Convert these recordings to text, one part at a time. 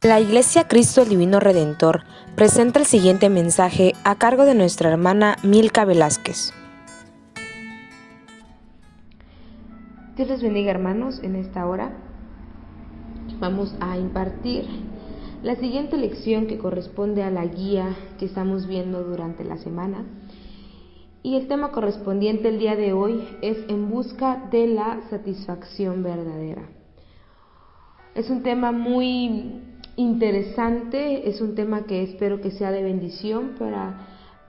La Iglesia Cristo el Divino Redentor presenta el siguiente mensaje a cargo de nuestra hermana Milka Velázquez. Dios les bendiga, hermanos. En esta hora vamos a impartir la siguiente lección que corresponde a la guía que estamos viendo durante la semana. Y el tema correspondiente el día de hoy es en busca de la satisfacción verdadera. Es un tema muy interesante, es un tema que espero que sea de bendición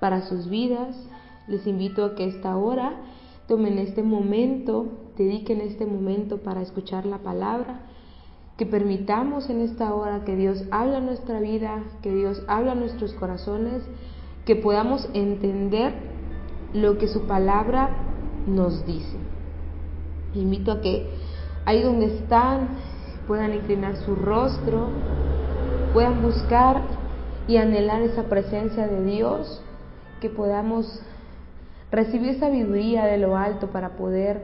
para sus vidas. Les invito a que esta hora tomen este momento, dediquen este momento para escuchar la palabra, que permitamos en esta hora que Dios hable a nuestra vida, que Dios hable a nuestros corazones, que podamos entender lo que su palabra nos dice. Les invito a que ahí donde están puedan inclinar su rostro, puedan buscar y anhelar esa presencia de Dios, que podamos recibir sabiduría de lo alto para poder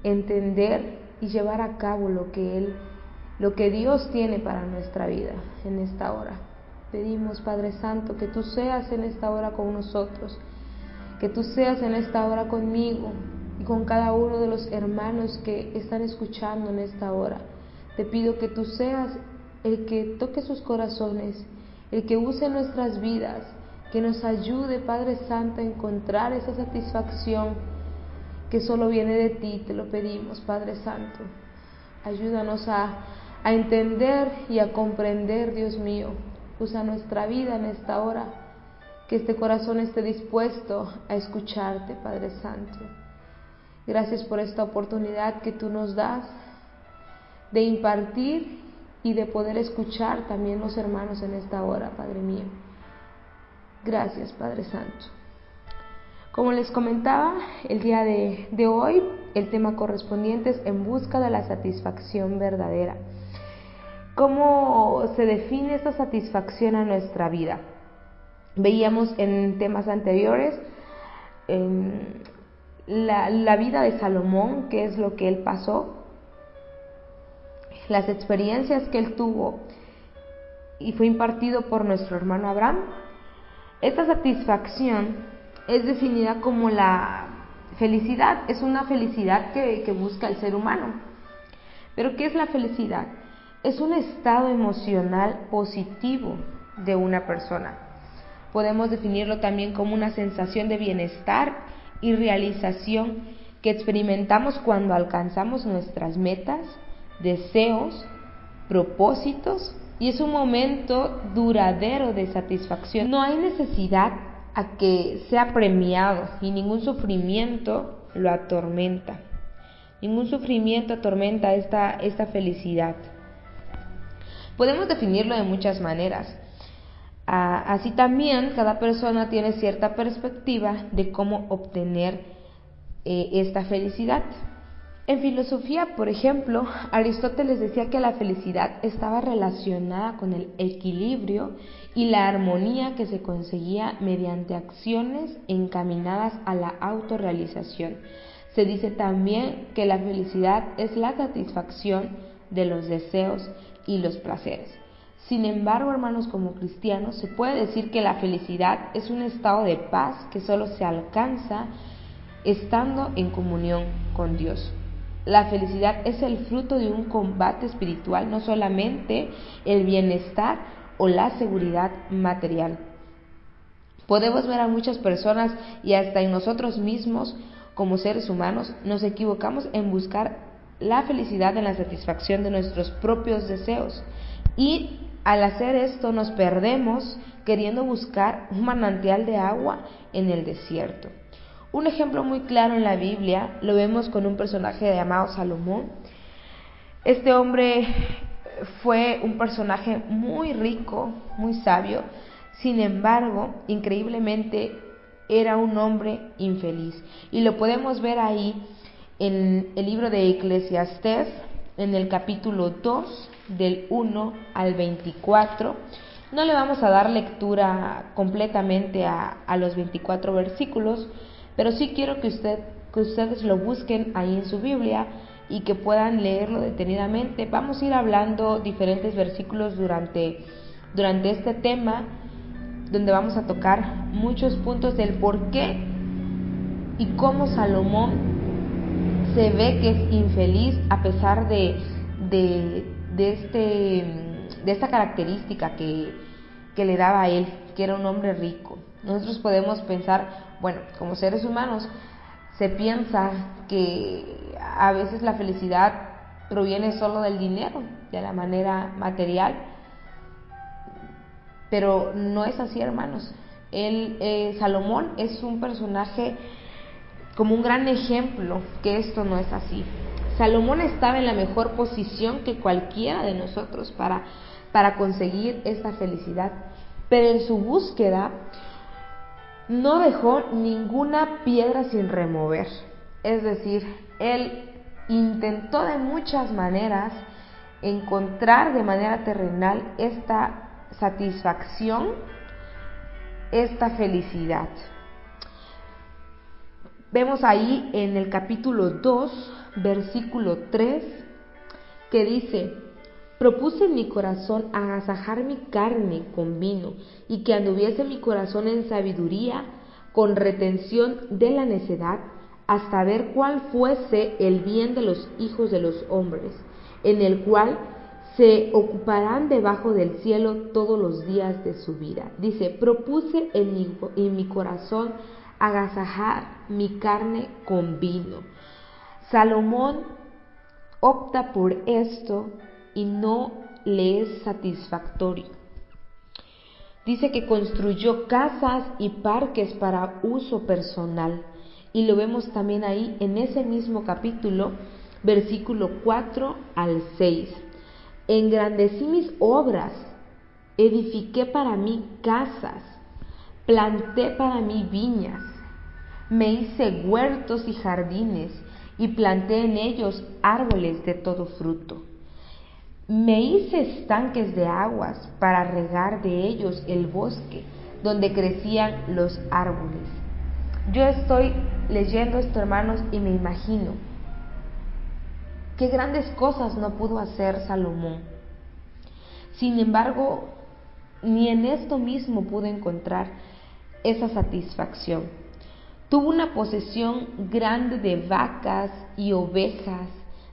entender y llevar a cabo lo que Dios tiene para nuestra vida en esta hora. Pedimos, Padre Santo, que tú seas en esta hora con nosotros, que tú seas en esta hora conmigo y con cada uno de los hermanos que están escuchando en esta hora. Te pido que tú seas el que toque sus corazones, el que use nuestras vidas, que nos ayude, Padre Santo, a encontrar esa satisfacción que solo viene de ti. Te lo pedimos, Padre Santo. Ayúdanos a entender y a comprender, Dios mío. Usa nuestra vida en esta hora, que este corazón esté dispuesto a escucharte, Padre Santo. Gracias por esta oportunidad que tú nos das de impartir y de poder escuchar también los hermanos en esta hora, Padre mío. Gracias, Padre Santo. Como les comentaba, el día de hoy, el tema correspondiente es en busca de la satisfacción verdadera. ¿Cómo se define esta satisfacción a nuestra vida? Veíamos en temas anteriores la vida de Salomón, qué es lo que él pasó, las experiencias que él tuvo y fue impartido por nuestro hermano Abraham. Esta satisfacción es definida como la felicidad, es una felicidad que busca el ser humano. ¿Pero qué es la felicidad? Es un estado emocional positivo de una persona. Podemos definirlo también como una sensación de bienestar y realización que experimentamos cuando alcanzamos nuestras metas, deseos, propósitos, y es un momento duradero de satisfacción. No hay necesidad a que sea premiado y ningún sufrimiento lo atormenta. Ningún sufrimiento atormenta esta felicidad. Podemos definirlo de muchas maneras. Así también cada persona tiene cierta perspectiva de cómo obtener esta felicidad. En filosofía, por ejemplo, Aristóteles decía que la felicidad estaba relacionada con el equilibrio y la armonía que se conseguía mediante acciones encaminadas a la autorrealización. Se dice también que la felicidad es la satisfacción de los deseos y los placeres. Sin embargo, hermanos, como cristianos, se puede decir que la felicidad es un estado de paz que solo se alcanza estando en comunión con Dios. La felicidad es el fruto de un combate espiritual, no solamente el bienestar o la seguridad material. Podemos ver a muchas personas y hasta en nosotros mismos, como seres humanos, nos equivocamos en buscar la felicidad en la satisfacción de nuestros propios deseos. Y al hacer esto nos perdemos queriendo buscar un manantial de agua en el desierto. Un ejemplo muy claro en la Biblia lo vemos con un personaje llamado Salomón. Este hombre fue un personaje muy rico, muy sabio. Sin embargo, increíblemente era un hombre infeliz. Y lo podemos ver ahí en el libro de Eclesiastés, en el capítulo 2, del 1 al 24. No le vamos a dar lectura completamente a los 24 versículos, pero sí quiero que ustedes lo busquen ahí en su Biblia y que puedan leerlo detenidamente. Vamos a ir hablando diferentes versículos durante este tema, donde vamos a tocar muchos puntos del por qué y cómo Salomón se ve que es infeliz a pesar de esta característica que le daba a él, que era un hombre rico. Nosotros podemos pensar, bueno, como seres humanos, se piensa que a veces la felicidad proviene solo del dinero, de la manera material, pero no es así, hermanos. Salomón es un personaje como un gran ejemplo que esto no es así. Salomón estaba en la mejor posición que cualquiera de nosotros para conseguir esta felicidad, pero en su búsqueda no dejó ninguna piedra sin remover. Es decir, él intentó de muchas maneras encontrar de manera terrenal esta satisfacción, esta felicidad. Vemos ahí en el capítulo 2, versículo 3, que dice: propuse en mi corazón agasajar mi carne con vino, y que anduviese mi corazón en sabiduría, con retención de la necedad, hasta ver cuál fuese el bien de los hijos de los hombres, en el cual se ocuparán debajo del cielo todos los días de su vida. Dice, propuse en mi corazón agasajar mi carne con vino. Salomón opta por esto y no le es satisfactorio. Dice que construyó casas y parques para uso personal, y lo vemos también ahí en ese mismo capítulo, versículo 4 al 6. Engrandecí mis obras, edifiqué para mí casas, planté para mí viñas, me hice huertos y jardines, y planté en ellos árboles de todo fruto. Me hice estanques de aguas para regar de ellos el bosque donde crecían los árboles. Yo estoy leyendo esto, hermanos, y me imagino qué grandes cosas no pudo hacer Salomón. Sin embargo, ni en esto mismo pudo encontrar esa satisfacción. Tuvo una posesión grande de vacas y ovejas,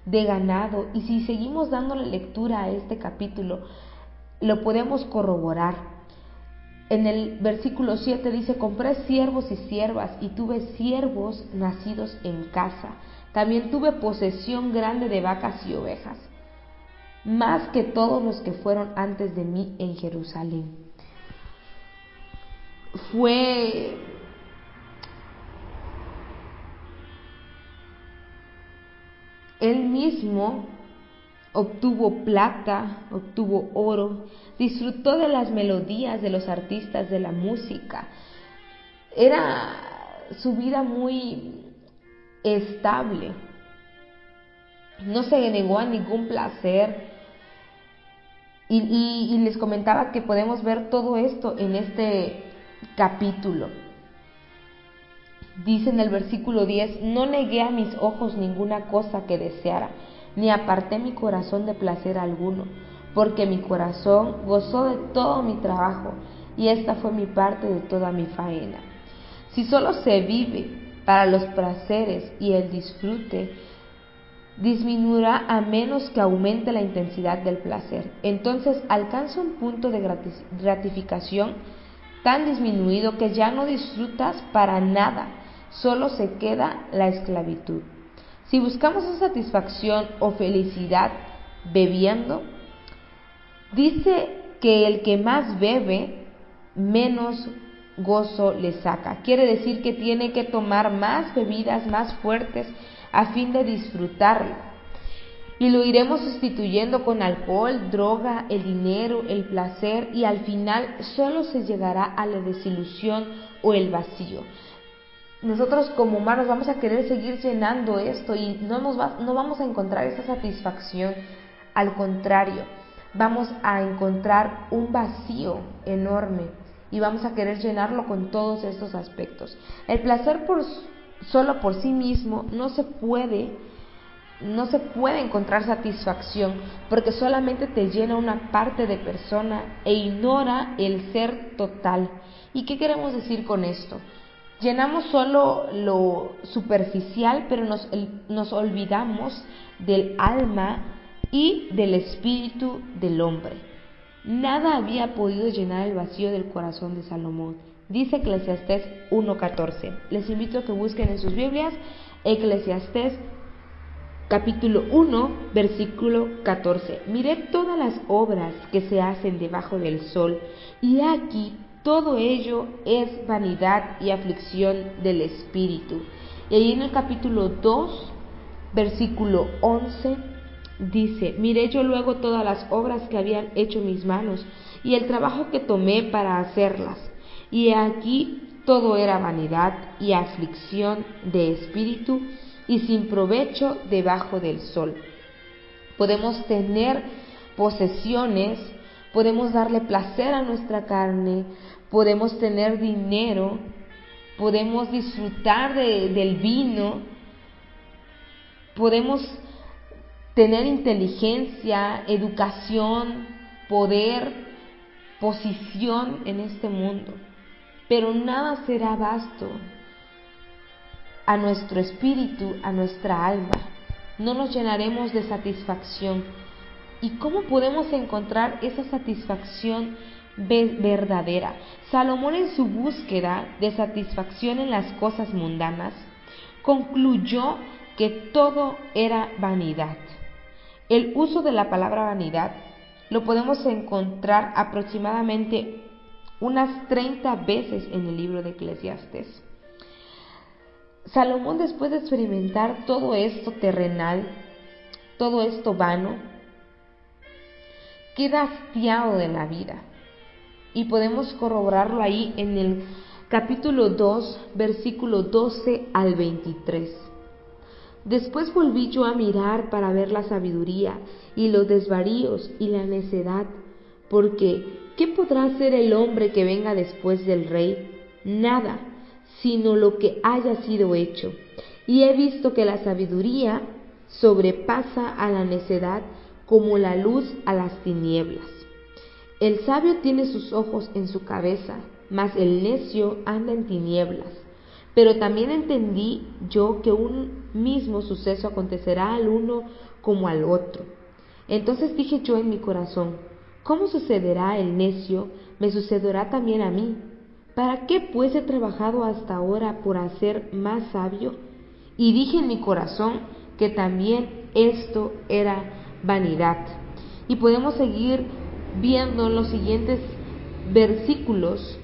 de ganado, y si seguimos dándole lectura a este capítulo, lo podemos corroborar. En el versículo 7 dice: compré siervos y siervas, y tuve siervos nacidos en casa. También tuve posesión grande de vacas y ovejas, más que todos los que fueron antes de mí en Jerusalén. Él mismo obtuvo plata, obtuvo oro, disfrutó de las melodías de los artistas de la música. Era su vida muy estable, no se negó a ningún placer, y les comentaba que podemos ver todo esto en este capítulo. Dice en el versículo 10: no negué a mis ojos ninguna cosa que deseara, ni aparté mi corazón de placer alguno, porque mi corazón gozó de todo mi trabajo, y esta fue mi parte de toda mi faena. Si solo se vive para los placeres y el disfrute, disminuirá a menos que aumente la intensidad del placer. Entonces alcanza un punto de gratificación tan disminuido que ya no disfrutas para nada, solo se queda la esclavitud. Si buscamos esa satisfacción o felicidad bebiendo, dice que el que más bebe, menos gozo le saca. Quiere decir que tiene que tomar más bebidas más fuertes a fin de disfrutarlo. Y lo iremos sustituyendo con alcohol, droga, el dinero, el placer, y al final solo se llegará a la desilusión o el vacío. Nosotros como humanos vamos a querer seguir llenando esto y no vamos a encontrar esa satisfacción. Al contrario, vamos a encontrar un vacío enorme y vamos a querer llenarlo con todos estos aspectos. El placer solo por sí mismo no se puede no se puede encontrar satisfacción porque solamente te llena una parte de persona e ignora el ser total. ¿Y qué queremos decir con esto? Llenamos solo lo superficial, pero nos olvidamos del alma y del espíritu del hombre. Nada había podido llenar el vacío del corazón de Salomón. Dice Eclesiastés 1:14. Les invito a que busquen en sus Biblias Eclesiastés capítulo 1, versículo 14. Miré todas las obras que se hacen debajo del sol, y aquí todo ello es vanidad y aflicción del espíritu. Y ahí en el capítulo 2, versículo 11, dice: miré yo luego todas las obras que habían hecho mis manos, y el trabajo que tomé para hacerlas, y aquí todo era vanidad y aflicción de espíritu, y sin provecho debajo del sol. Podemos tener posesiones, podemos darle placer a nuestra carne, podemos tener dinero, podemos disfrutar del vino, podemos tener inteligencia, educación, poder, posición en este mundo, pero nada será vasto a nuestro espíritu, a nuestra alma. No nos llenaremos de satisfacción. ¿Y cómo podemos encontrar esa satisfacción verdadera? Salomón, en su búsqueda de satisfacción en las cosas mundanas, concluyó que todo era vanidad. El uso de la palabra vanidad lo podemos encontrar aproximadamente unas 30 veces en el libro de Eclesiastés. Salomón, después de experimentar todo esto terrenal, todo esto vano, queda hastiado de la vida. Y podemos corroborarlo ahí en el capítulo 2, versículo 12 al 23. Después volví yo a mirar para ver la sabiduría y los desvaríos y la necedad, porque ¿qué podrá hacer el hombre que venga después del rey? Nada, sino lo que haya sido hecho. Y he visto que la sabiduría sobrepasa a la necedad como la luz a las tinieblas. El sabio tiene sus ojos en su cabeza, mas el necio anda en tinieblas. Pero también entendí yo que un mismo suceso acontecerá al uno como al otro. Entonces dije yo en mi corazón: ¿cómo sucederá el necio? Me sucederá también a mí. ¿Para qué pues he trabajado hasta ahora por hacer más sabio? Y dije en mi corazón que también esto era vanidad. Y podemos seguir viendo los siguientes versículos,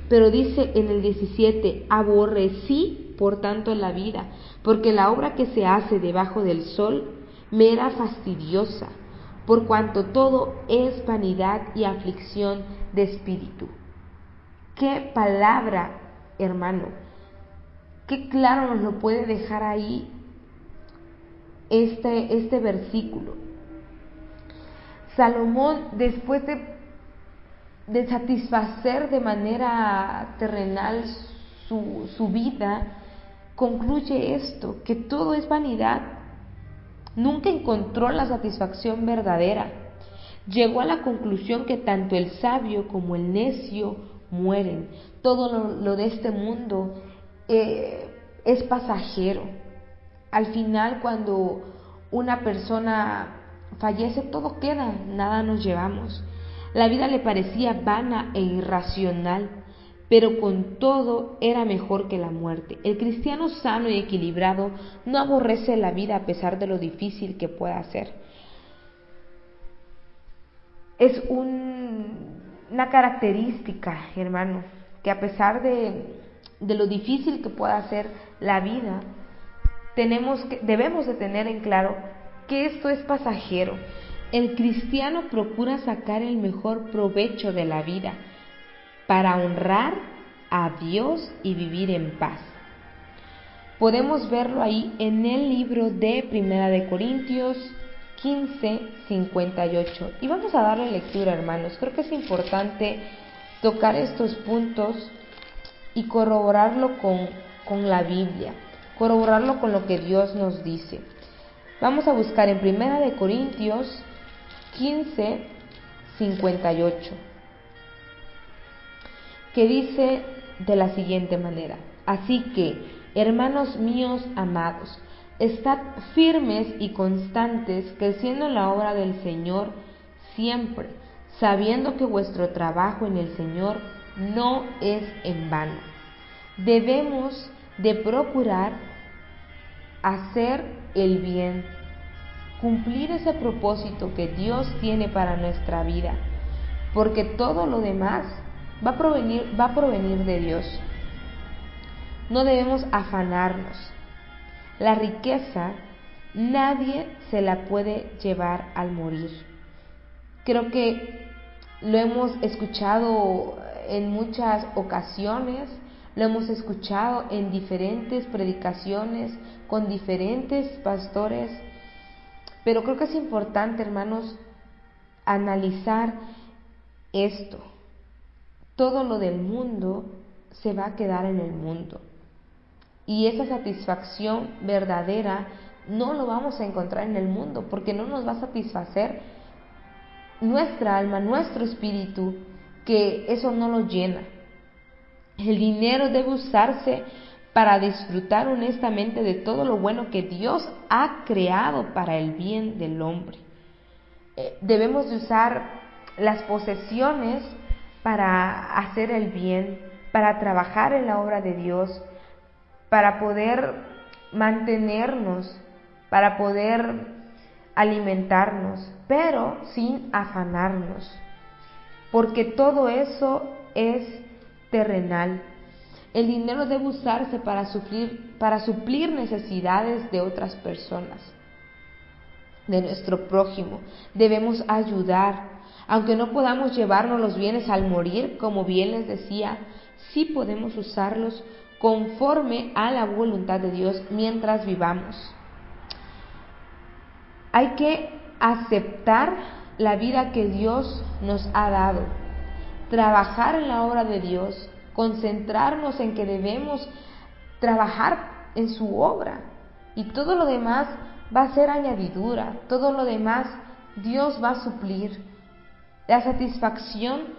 pero dice en el 17: aborrecí por tanto la vida, porque la obra que se hace debajo del sol me era fastidiosa, por cuanto todo es vanidad y aflicción de espíritu. Qué palabra, hermano, qué claro nos lo puede dejar ahí este versículo. Salomón, después de satisfacer de manera terrenal su vida, concluye esto, que todo es vanidad. Nunca encontró la satisfacción verdadera. Llegó a la conclusión que tanto el sabio como el necio mueren. Todo lo de este mundo es pasajero. Al final, cuando una persona fallece, todo queda, nada nos llevamos. La vida le parecía vana e irracional, pero con todo era mejor que la muerte. El cristiano sano y equilibrado no aborrece la vida a pesar de lo difícil que pueda ser. Es una característica, hermano, que a pesar de lo difícil que pueda ser la vida, debemos de tener en claro que esto es pasajero. El cristiano procura sacar el mejor provecho de la vida para honrar a Dios y vivir en paz. Podemos verlo ahí en el libro de Primera de Corintios 15:58. Y vamos a darle lectura, hermanos. Creo que es importante tocar estos puntos y corroborarlo con la Biblia, corroborarlo con lo que Dios nos dice. Vamos a buscar en 1 Corintios 15:58, que dice de la siguiente manera: así que, hermanos míos amados, estad firmes y constantes, creciendo en la obra del Señor siempre, sabiendo que vuestro trabajo en el Señor no es en vano. Debemos de procurar hacer el bien, cumplir ese propósito que Dios tiene para nuestra vida, porque todo lo demás va a provenir de Dios. No debemos afanarnos. La riqueza nadie se la puede llevar al morir. Creo que lo hemos escuchado en muchas ocasiones, lo hemos escuchado en diferentes predicaciones con diferentes pastores, pero creo que es importante, hermanos, analizar esto. Todo lo del mundo se va a quedar en el mundo, y esa satisfacción verdadera no lo vamos a encontrar en el mundo, porque no nos va a satisfacer nuestra alma, nuestro espíritu, que eso no lo llena. El dinero debe usarse para disfrutar honestamente de todo lo bueno que Dios ha creado para el bien del hombre. Debemos de usar las posesiones para hacer el bien, para trabajar en la obra de Dios, para poder mantenernos, para poder alimentarnos, pero sin afanarnos, porque todo eso es terrenal. El dinero debe usarse para suplir necesidades de otras personas, de nuestro prójimo. Debemos ayudar, aunque no podamos llevarnos los bienes al morir, como bien les decía, sí podemos usarlos conforme a la voluntad de Dios mientras vivamos. Hay que aceptar la vida que Dios nos ha dado, trabajar en la obra de Dios, concentrarnos en que debemos trabajar en su obra, y todo lo demás va a ser añadidura, todo lo demás Dios va a suplir. La satisfacción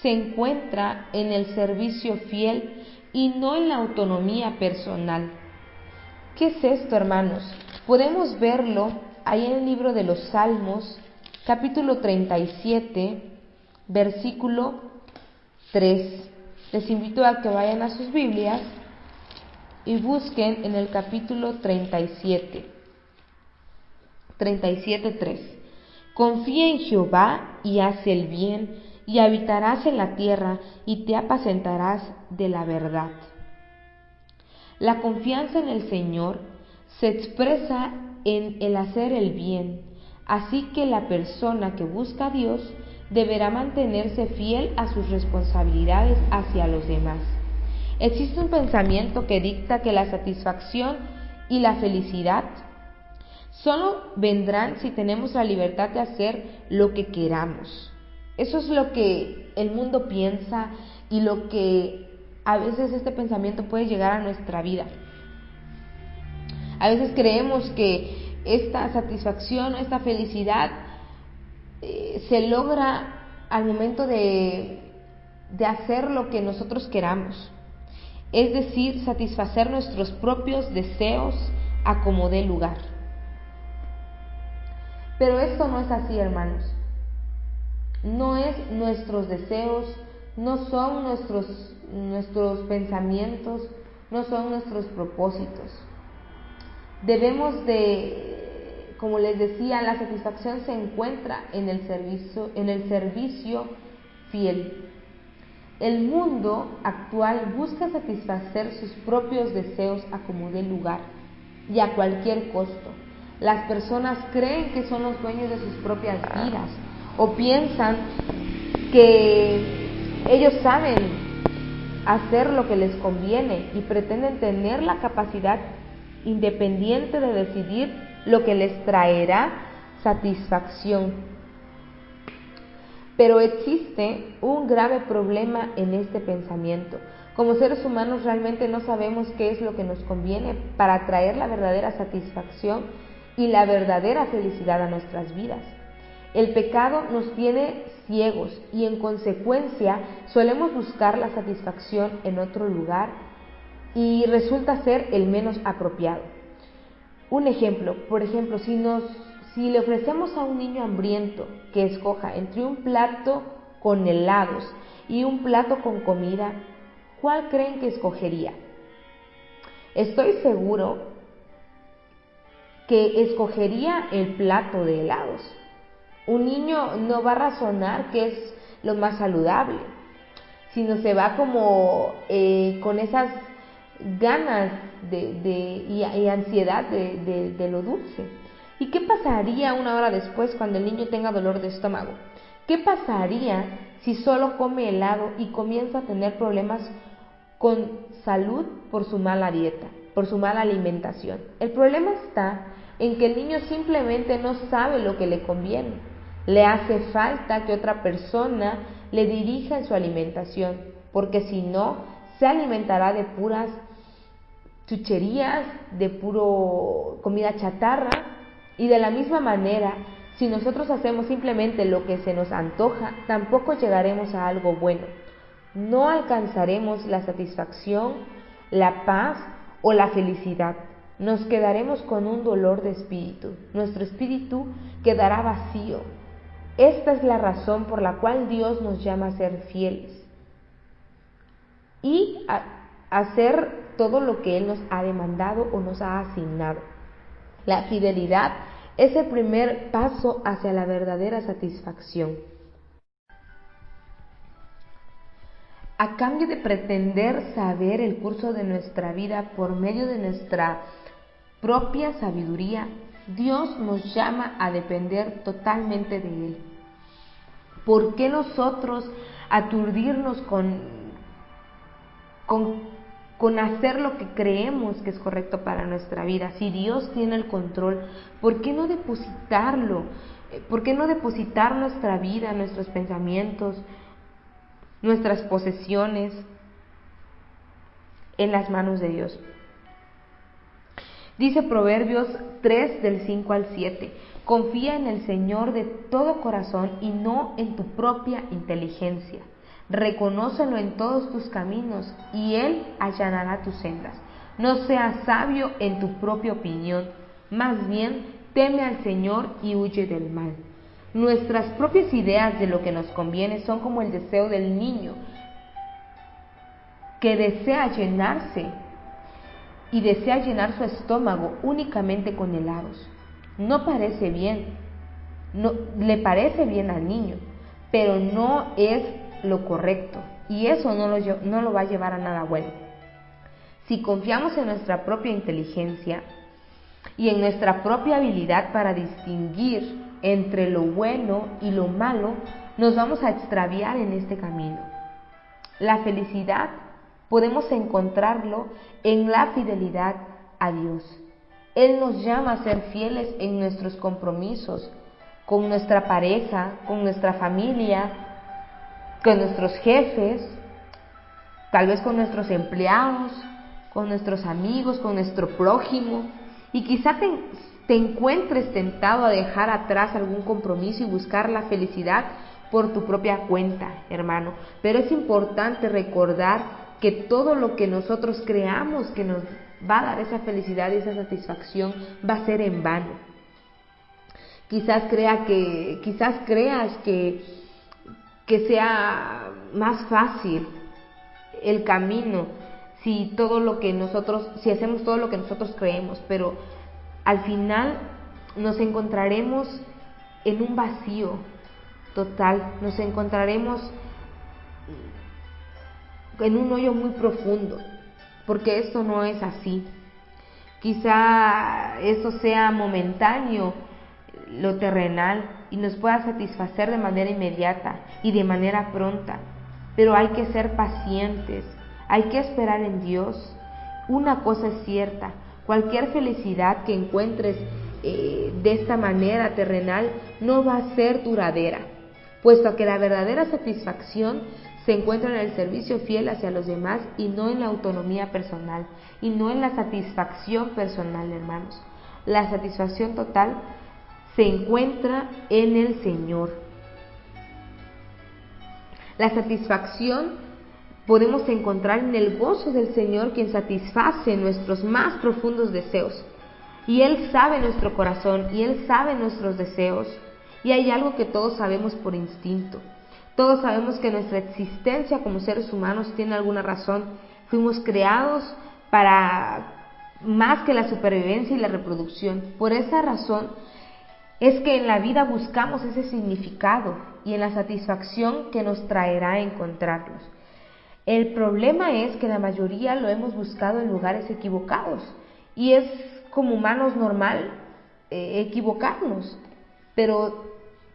se encuentra en el servicio fiel y no en la autonomía personal. ¿Qué es esto, hermanos? Podemos verlo ahí en el libro de los Salmos, capítulo 37, versículo 3. Les invito a que vayan a sus Biblias y busquen en el capítulo 37:3. Confía en Jehová y haz el bien, y habitarás en la tierra, y te apacentarás de la verdad. La confianza en el Señor se expresa en el hacer el bien, así que la persona que busca a Dios deberá mantenerse fiel a sus responsabilidades hacia los demás. Existe un pensamiento que dicta que la satisfacción y la felicidad solo vendrán si tenemos la libertad de hacer lo que queramos. Eso es lo que el mundo piensa, y lo que a veces este pensamiento puede llegar a nuestra vida. A veces creemos que esta satisfacción, esta felicidad se logra al momento de hacer lo que nosotros queramos, es decir, satisfacer nuestros propios deseos a como dé lugar. Pero esto no es así, hermanos. No es nuestros deseos, no son nuestros pensamientos, no son nuestros propósitos. Debemos de, como les decía, la satisfacción se encuentra en el servicio fiel. El mundo actual busca satisfacer sus propios deseos a como dé lugar y a cualquier costo. Las personas creen que son los dueños de sus propias vidas, o piensan que ellos saben hacer lo que les conviene y pretenden tener la capacidad independiente de decidir lo que les traerá satisfacción. Pero existe un grave problema en este pensamiento. Como seres humanos realmente no sabemos qué es lo que nos conviene para traer la verdadera satisfacción, y la verdadera felicidad a nuestras vidas. El pecado nos tiene ciegos y en consecuencia solemos buscar la satisfacción en otro lugar y resulta ser el menos apropiado. Un ejemplo, por ejemplo, si le ofrecemos a un niño hambriento que escoja entre un plato con helados y un plato con comida, ¿cuál creen que escogería? Estoy seguro que escogería el plato de helados. Un niño no va a razonar que es lo más saludable, sino se va como con esas ganas y ansiedad de lo dulce. ¿Y qué pasaría una hora después cuando el niño tenga dolor de estómago? ¿Qué pasaría si solo come helado y comienza a tener problemas con salud por su mala dieta, por su mala alimentación? El problema está en que el niño simplemente no sabe lo que le conviene. Le hace falta que otra persona le dirija en su alimentación, porque si no, se alimentará de puras chucherías, de puro comida chatarra. Y de la misma manera, si nosotros hacemos simplemente lo que se nos antoja, tampoco llegaremos a algo bueno. No alcanzaremos la satisfacción, la paz o la felicidad. Nos quedaremos con un dolor de espíritu. Nuestro espíritu quedará vacío. Esta es la razón por la cual Dios nos llama a ser fieles y a hacer todo lo que Él nos ha demandado o nos ha asignado. La fidelidad es el primer paso hacia la verdadera satisfacción. A cambio de pretender saber el curso de nuestra vida por medio de nuestra propia sabiduría, Dios nos llama a depender totalmente de Él. ¿Por qué nosotros aturdirnos con hacer lo que creemos que es correcto para nuestra vida? Si Dios tiene el control, ¿por qué no depositarlo? ¿Por qué no depositar nuestra vida, nuestros pensamientos, nuestras posesiones en las manos de Dios? Dice Proverbios 3 del 5 al 7, confía en el Señor de todo corazón y no en tu propia inteligencia. Reconócelo en todos tus caminos y Él allanará tus sendas. No seas sabio en tu propia opinión, más bien teme al Señor y huye del mal. Nuestras propias ideas de lo que nos conviene son como el deseo del niño que desea llenarse y desea llenar su estómago únicamente con helados. No parece bien, le parece bien al niño, pero no es lo correcto y eso no lo va a llevar a nada bueno. Si confiamos en nuestra propia inteligencia y en nuestra propia habilidad para distinguir entre lo bueno y lo malo, nos vamos a extraviar en este camino. La felicidad podemos encontrarlo en la fidelidad a Dios. Él nos llama a ser fieles en nuestros compromisos con nuestra pareja, con nuestra familia, con nuestros jefes, tal vez con nuestros empleados, con nuestros amigos, con nuestro prójimo. Y quizá te encuentres tentado a dejar atrás algún compromiso y buscar la felicidad por tu propia cuenta, hermano. Pero es importante recordar que todo lo que nosotros creamos que nos va a dar esa felicidad y esa satisfacción va a ser en vano. Quizás creas que sea más fácil el camino si hacemos todo lo que nosotros creemos, pero al final nos encontraremos en un vacío total, nos encontraremos en un hoyo muy profundo, porque esto no es así. Quizá eso sea momentáneo, lo terrenal, y nos pueda satisfacer de manera inmediata y de manera pronta, pero hay que ser pacientes, hay que esperar en Dios. Una cosa es cierta, cualquier felicidad que encuentres de esta manera terrenal no va a ser duradera, puesto que la verdadera satisfacción se encuentra en el servicio fiel hacia los demás y no en la autonomía personal y no en la satisfacción personal, hermanos. la satisfacción total se encuentra en el Señor. La satisfacción podemos encontrar en el gozo del Señor, quien satisface nuestros más profundos deseos. Y Él sabe nuestro corazón, y Él sabe nuestros deseos. Y hay algo que todos sabemos por instinto. Todos sabemos que nuestra existencia como seres humanos tiene alguna razón. Fuimos creados para más que la supervivencia y la reproducción. Por esa razón es que en la vida buscamos ese significado y en la satisfacción que nos traerá encontrarlos. El problema es que la mayoría lo hemos buscado en lugares equivocados, y es como humanos normal equivocarnos, pero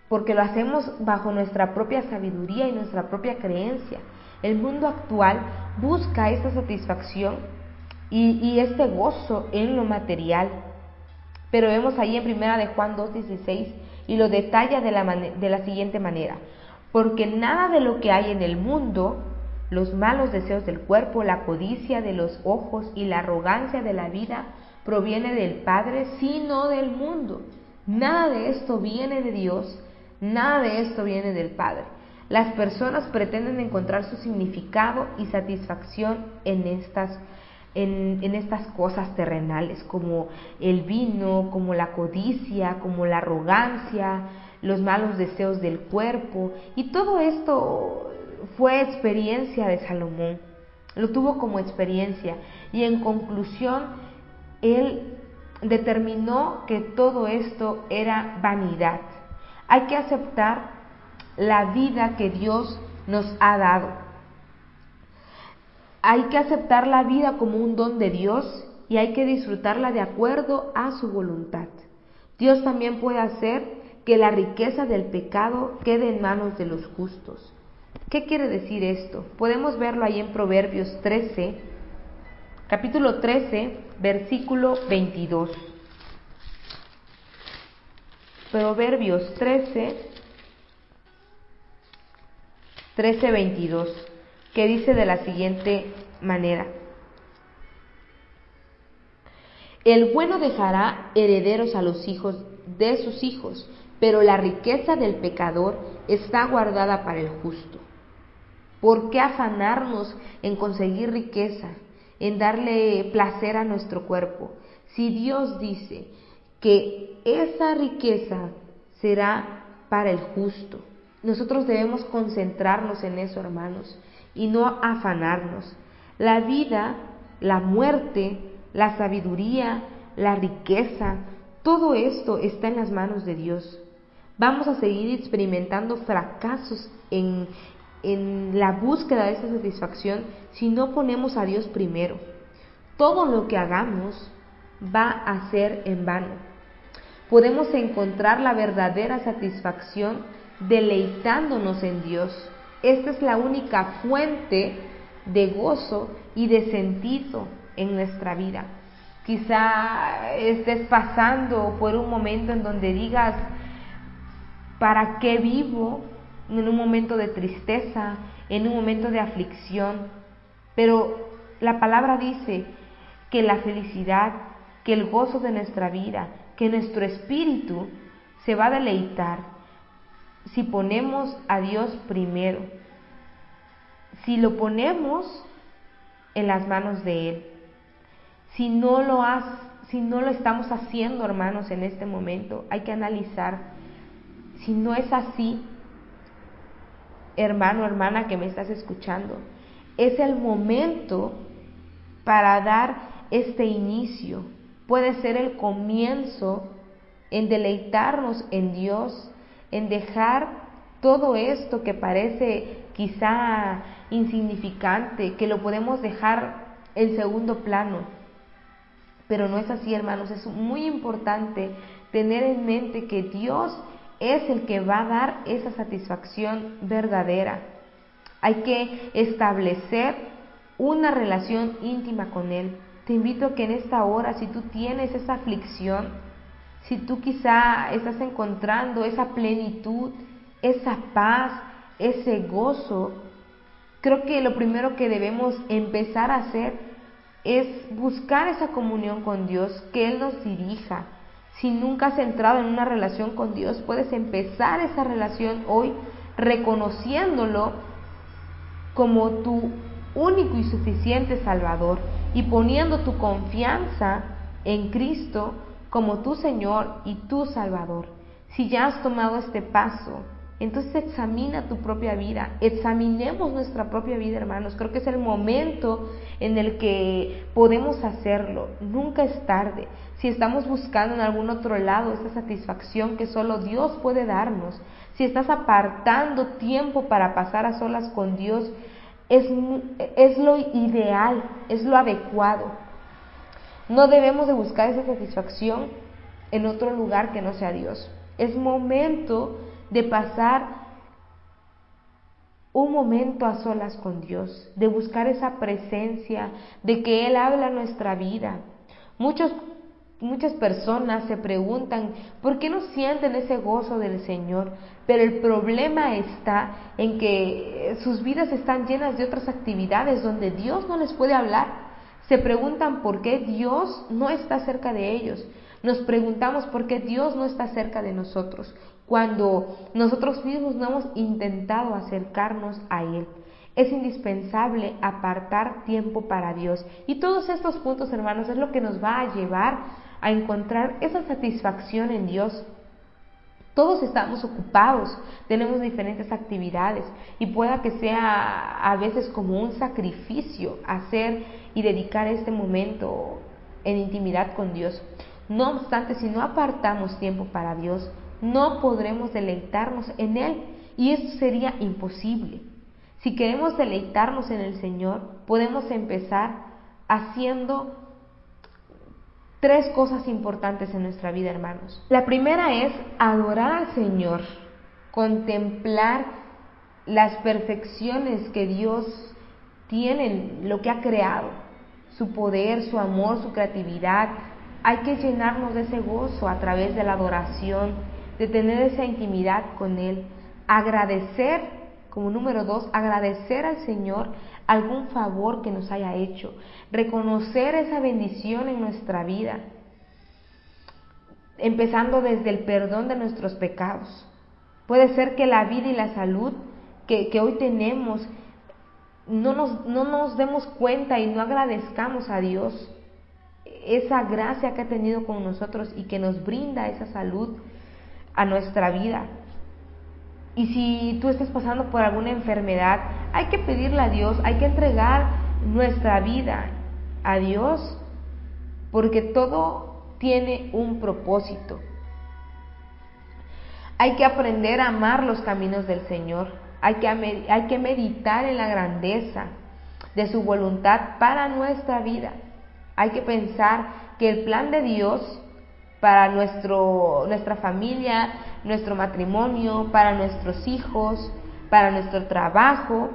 porque lo hacemos bajo nuestra propia sabiduría y nuestra propia creencia. El mundo actual busca esta satisfacción y este gozo en lo material, pero vemos ahí en 1 de Juan 2:16 y lo detalla de la siguiente manera: porque nada de lo que hay en el mundo, los malos deseos del cuerpo, la codicia de los ojos y la arrogancia de la vida, proviene del Padre, sino del mundo. Nada de esto viene de Dios, nada de esto viene del Padre. Las personas pretenden encontrar su significado y satisfacción en estas cosas terrenales, como el vino, como la codicia, como la arrogancia, los malos deseos del cuerpo, y todo esto fue experiencia de Salomón, lo tuvo como experiencia, y en conclusión él determinó que todo esto era vanidad. Hay que aceptar la vida que Dios nos ha dado. Hay que aceptar la vida como un don de Dios y hay que disfrutarla de acuerdo a su voluntad. Dios también puede hacer que la riqueza del pecado quede en manos de los justos. ¿Qué quiere decir esto? Podemos verlo ahí en Proverbios 13, capítulo 13, versículo 22. Proverbios 13, 22, que dice de la siguiente manera: el bueno dejará herederos a los hijos de sus hijos, pero la riqueza del pecador está guardada para el justo. ¿Por qué afanarnos en conseguir riqueza, en darle placer a nuestro cuerpo, si Dios dice que esa riqueza será para el justo? Nosotros debemos concentrarnos en eso, hermanos, y no afanarnos. La vida, la muerte, la sabiduría, la riqueza, todo esto está en las manos de Dios. Vamos a seguir experimentando fracasos en la búsqueda de esa satisfacción si no ponemos a Dios primero. Todo lo que hagamos va a ser en vano. Podemos encontrar la verdadera satisfacción deleitándonos en Dios. Esta es la única fuente de gozo y de sentido en nuestra vida. Quizá estés pasando por un momento en donde digas: ¿para qué vivo? En un momento de tristeza, en un momento de aflicción. Pero la palabra dice que la felicidad, que el gozo de nuestra vida, que nuestro espíritu se va a deleitar si ponemos a Dios primero, si lo ponemos en las manos de Él. Si no lo estamos haciendo, hermanos, en este momento, hay que analizar. Si no es así, hermano, hermana que me estás escuchando, es el momento para dar este inicio. Puede ser el comienzo en deleitarnos en Dios, en dejar todo esto que parece quizá insignificante, que lo podemos dejar en segundo plano. Pero no es así, hermanos. Es muy importante tener en mente que Dios es el que va a dar esa satisfacción verdadera. Hay que establecer una relación íntima con Él. Te invito a que en esta hora, si tú tienes esa aflicción, si tú quizá estás encontrando esa plenitud, esa paz, ese gozo, creo que lo primero que debemos empezar a hacer es buscar esa comunión con Dios, que Él nos dirija, Si nunca has entrado en una relación con Dios, puedes empezar esa relación hoy reconociéndolo como tu único y suficiente Salvador y poniendo tu confianza en Cristo como tu Señor y tu Salvador. Si ya has tomado este paso, entonces examina tu propia vida, examinemos nuestra propia vida, hermanos. Creo que es el momento en el que podemos hacerlo, nunca es tarde. Si estamos buscando en algún otro lado esa satisfacción que solo Dios puede darnos, si estás apartando tiempo para pasar a solas con Dios, es lo ideal, es lo adecuado. No debemos de buscar esa satisfacción en otro lugar que no sea Dios. Es momento de pasar un momento a solas con Dios, de buscar esa presencia, de que Él habla nuestra vida. Muchas personas se preguntan ¿por qué no sienten ese gozo del Señor? Pero el problema está en que sus vidas están llenas de otras actividades donde Dios no les puede hablar. Se preguntan por qué Dios no está cerca de ellos. Nos preguntamos por qué Dios no está cerca de nosotros, cuando nosotros mismos no hemos intentado acercarnos a Él. Es indispensable apartar tiempo para Dios. Y todos estos puntos, hermanos, es lo que nos va a llevar a encontrar esa satisfacción en Dios. Todos estamos ocupados, tenemos diferentes actividades y pueda que sea a veces como un sacrificio hacer y dedicar este momento en intimidad con Dios. No obstante, si no apartamos tiempo para Dios, no podremos deleitarnos en Él y eso sería imposible. Si queremos deleitarnos en el Señor, podemos empezar haciendo 3 cosas importantes en nuestra vida, hermanos. La primera es adorar al Señor, contemplar las perfecciones que Dios tiene en lo que ha creado, su poder, su amor, su creatividad. Hay que llenarnos de ese gozo a través de la adoración, de tener esa intimidad con Él. Agradecer, como número 2, agradecer al Señor algún favor que nos haya hecho, reconocer esa bendición en nuestra vida, empezando desde el perdón de nuestros pecados. Puede ser que la vida y la salud que hoy tenemos no nos demos cuenta y no agradezcamos a Dios esa gracia que ha tenido con nosotros y que nos brinda esa salud a nuestra vida. Y si tú estás pasando por alguna enfermedad, hay que pedirle a Dios, hay que entregar nuestra vida a Dios, porque todo tiene un propósito. Hay que aprender a amar los caminos del Señor, hay que meditar en la grandeza de su voluntad para nuestra vida. Hay que pensar que el plan de Dios para nuestra familia, nuestro matrimonio, para nuestros hijos, para nuestro trabajo,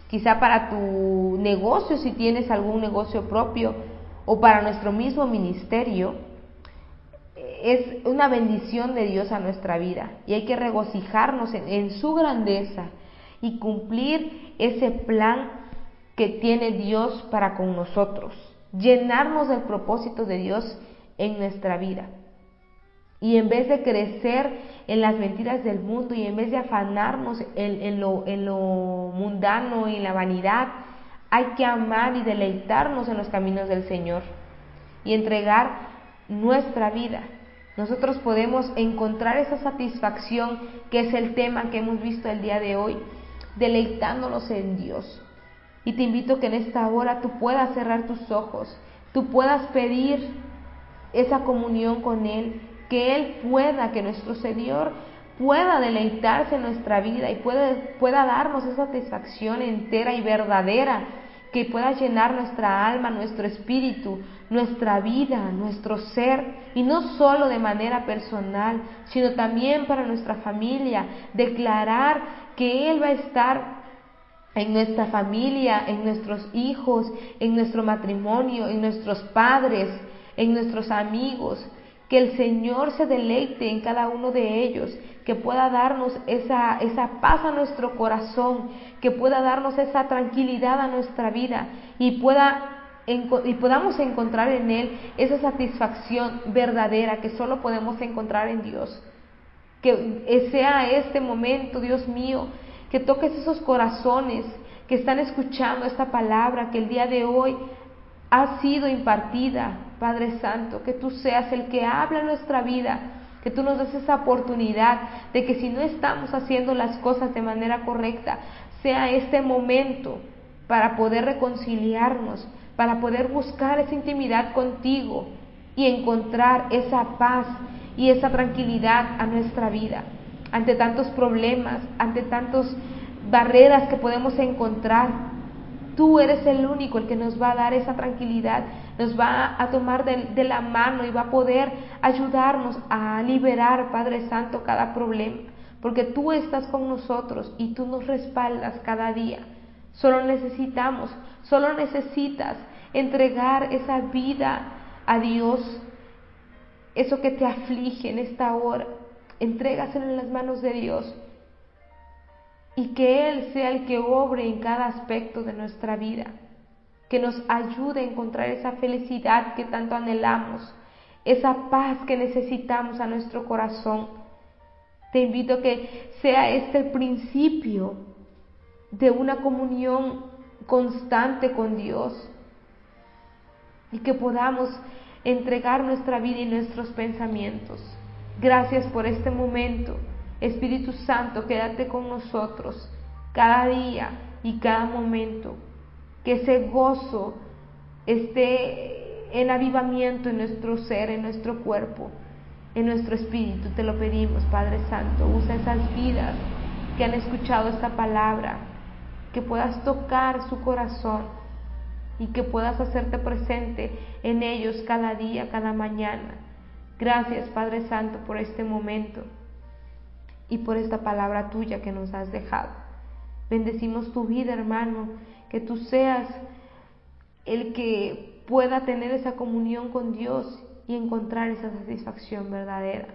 quizá para tu negocio si tienes algún negocio propio, o para nuestro mismo ministerio, es una bendición de Dios a nuestra vida y hay que regocijarnos en su grandeza y cumplir ese plan que tiene Dios para con nosotros, llenarnos del propósito de Dios en nuestra vida. Y en vez de crecer en las mentiras del mundo y en vez de afanarnos en lo mundano y en la vanidad, hay que amar y deleitarnos en los caminos del Señor y entregar nuestra vida. Nosotros podemos encontrar esa satisfacción que es el tema que hemos visto el día de hoy, deleitándonos en Dios. Y te invito que en esta hora tú puedas cerrar tus ojos, tú puedas pedir esa comunión con Él, que nuestro Señor pueda deleitarse en nuestra vida y pueda darnos esa satisfacción entera y verdadera, que pueda llenar nuestra alma, nuestro espíritu, nuestra vida, nuestro ser, y no solo de manera personal, sino también para nuestra familia, declarar que Él va a estar en nuestra familia, en nuestros hijos, en nuestro matrimonio, en nuestros padres, en nuestros amigos, que el Señor se deleite en cada uno de ellos, que pueda darnos esa paz a nuestro corazón, que pueda darnos esa tranquilidad a nuestra vida y pueda y podamos encontrar en Él esa satisfacción verdadera que solo podemos encontrar en Dios. Que sea este momento, Dios mío, que toques esos corazones que están escuchando esta palabra que el día de hoy ha sido impartida, Padre Santo, que tú seas el que habla en nuestra vida, que tú nos des esa oportunidad de que si no estamos haciendo las cosas de manera correcta, sea este momento para poder reconciliarnos, para poder buscar esa intimidad contigo y encontrar esa paz y esa tranquilidad a nuestra vida. Ante tantos problemas, ante tantas barreras que podemos encontrar, tú eres el único el que nos va a dar esa tranquilidad, nos va a tomar de la mano y va a poder ayudarnos a liberar, Padre Santo, cada problema, porque tú estás con nosotros y tú nos respaldas cada día. Solo necesitas entregar esa vida a Dios, eso que te aflige en esta hora, entrégaselo en las manos de Dios y que Él sea el que obre en cada aspecto de nuestra vida, que nos ayude a encontrar esa felicidad que tanto anhelamos, esa paz que necesitamos a nuestro corazón. Te invito a que sea este el principio de una comunión constante con Dios y que podamos entregar nuestra vida y nuestros pensamientos. Gracias por este momento. Espíritu Santo, quédate con nosotros cada día y cada momento. Que ese gozo esté en avivamiento en nuestro ser, en nuestro cuerpo, en nuestro espíritu. Te lo pedimos, Padre Santo. Usa esas vidas que han escuchado esta palabra, que puedas tocar su corazón y que puedas hacerte presente en ellos cada día, cada mañana. Gracias, Padre Santo, por este momento y por esta palabra tuya que nos has dejado. Bendecimos tu vida, hermano, que tú seas el que pueda tener esa comunión con Dios y encontrar esa satisfacción verdadera.